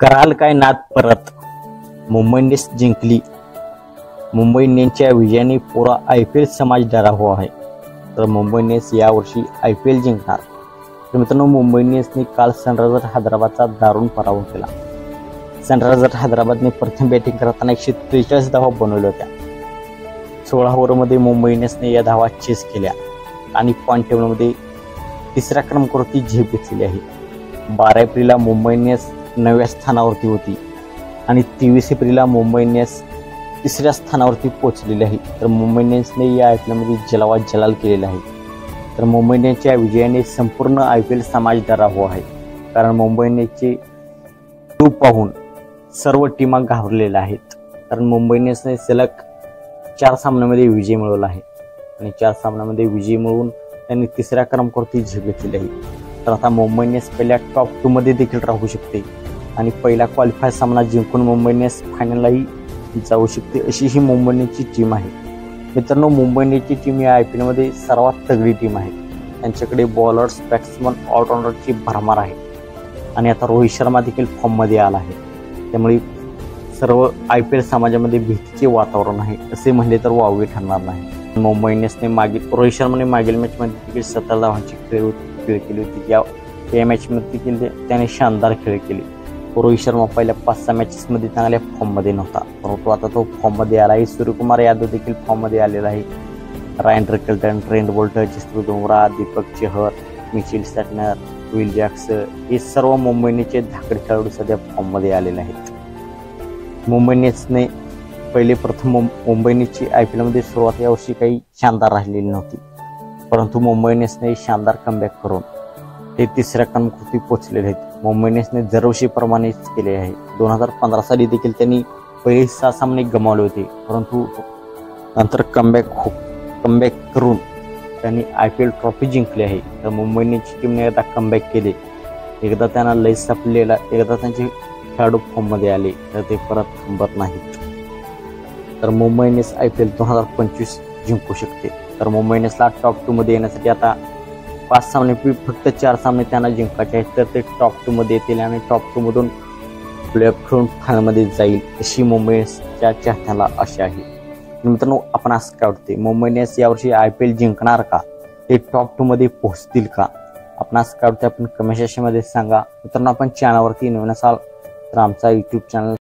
कराल काय नाद परत. मुंबई इंडियन्स जिंकली. मुंबई इंडियन्सच्या विजयाने पुरा IPL समाज डरावा आहे. तर मुंबई इंडियन्स यावर्षी IPL जिंकणार. तर मित्रांनो, मुंबई इंडियन्सने काल सनरायझर्स हैदराबादचा दारुण पराभव केला. सनरायझर्स हैदराबादने प्रथम बॅटिंग करताना 143 धावा बनवल्या होत्या. 16 ओव्हरमध्ये मुंबई इंडियन्सने या धावा चेस केल्या आणि पॉईंट टेबलमध्ये तिसऱ्या क्रमांकावरती झेप घेतलेली आहे. 12 एप्रिलला मुंबई इंडियन्स 9व्या स्थानावरती होती आणि 23 एप्रिलला मुंबई इंडियन्स तिसऱ्या स्थानावरती पोहोचलेली आहे. तर मुंबई इंडियन्सने या IPL मध्ये जलावा जलाल केलेला आहे. तर मुंबई इंडियन्सच्या विजयाने संपूर्ण IPL समाज डरावा आहे. कारण मुंबई इंडियन्सचे टूप पाहून सर्व टीमा घाबरलेल्या आहेत. कारण मुंबई इंडियन्सने सलग 4 सामन्यांमध्ये विजय मिळवला आहे आणि 4 सामन्यांमध्ये विजय मिळवून त्यांनी तिसऱ्या क्रमांकावरती झेप घेतलेली आहे. तर आता मुंबई इंडियन्स पहिल्या टॉप 2 मध्ये देखील राहू शकते आणि पहिला क्वालिफायर सामना जिंकून मुंबई इंडियन्स फायनललाही जाऊ शकते, अशी ही मुंबई इंडियन्सची टीम आहे. मित्रांनो, मुंबई इंडियन्सची टीम या IPL मध्ये सर्वात तगडी टीम आहे. त्यांच्याकडे बॉलर्स, बॅट्समन, ऑलराऊंडरची भरमार आहे आणि आता रोहित शर्मा देखील फॉर्ममध्ये आला आहे. त्यामुळे सर्व IPL समाजामध्ये भीतीचे वातावरण आहे असे म्हणले तर वावगे ठरणार नाही. मुंबई इंडियन्सने रोहित शर्माने मागील मॅचमध्ये देखील 17 धावांची खेळ केली होती. या मॅचमध्ये देखील त्याने शानदार खेळ केले. रोहित शर्मा पहिल्या 5-6 मॅचेसमध्ये चांगल्या फॉर्ममध्ये नव्हता, परंतु आता तो फॉर्ममध्ये आला आहे. सूर्यकुमार यादव देखील फॉर्ममध्ये आलेला आहे. Ryan Rickelton, Trent Boult, Jasprit Bumrah, Deepak Chahar, Mitchell Santner, Will Jacks हे सर्व मुंबई इंडियन्सचे धाकड खेळाडू सध्या फॉर्ममध्ये आलेले आहेत. मुंबई इंडियन्सने प्रथम मुंबई इंडियन्सची IPL मध्ये सुरुवात यावर्षी काही शानदार राहिलेली नव्हती, परंतु मुंबई इंडियन्सने शानदार कमबॅक करून ते तिसऱ्या क्रमांकावरती पोहोचलेले आहेत. मुंबई इंडियन्सने दरवर्षीप्रमाणेच केले आहे. 2015 साली देखील त्यांनी पहिले 6 सामने गमावले होते, परंतु नंतर कमबॅक करून त्यांनी IPL ट्रॉफी जिंकली आहे. तर मुंबई इंडियन्सची टीमने एकदा कमबॅक केले, एकदा त्यांना लय सापलेला, एकदा त्यांचे खेळाडू फॉर्ममध्ये आले तर ते परत थांबत नाहीत. तर मुंबई इंडियन्स IPL 2025 जिंकू शकते. तर मुंबई इंडियन्सला टॉप 2 मध्ये येण्यासाठी आता 5 सामने फक्त 4 सामने त्यांना जिंकायचे आहेत. तर ते टॉप 2 मध्ये येतील आणि टॉप 2 मधून प्लेऑफ खेळून फायनलमध्ये जाईल अशी मुंबई इंडियन्सच्या चाहत्यांना आशा आहे. मित्रांनो, आपण असं काय वाटते, मुंबई इंडियन्स यावर्षी IPL जिंकणार का? ते टॉप 2 मध्ये पोहोचतील का? आपण असं काय वाटते, आपण कमेंट सेक्शनमध्ये सांगा. मित्रांनो, आपण चॅनलवरती नवीन असाल तर आमचा YouTube चॅनल